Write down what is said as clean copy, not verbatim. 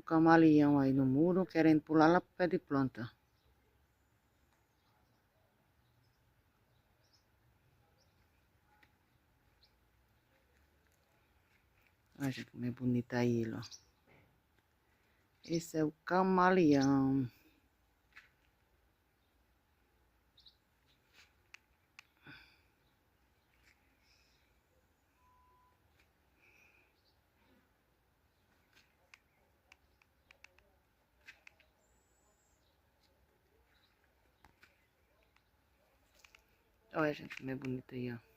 Um camaleão aí no muro, querendo pular lá pro pé de planta. Olha, gente, como é bonito aí ele, ó. Esse é o camaleão. Olha, gente, como é bonito aí, ó.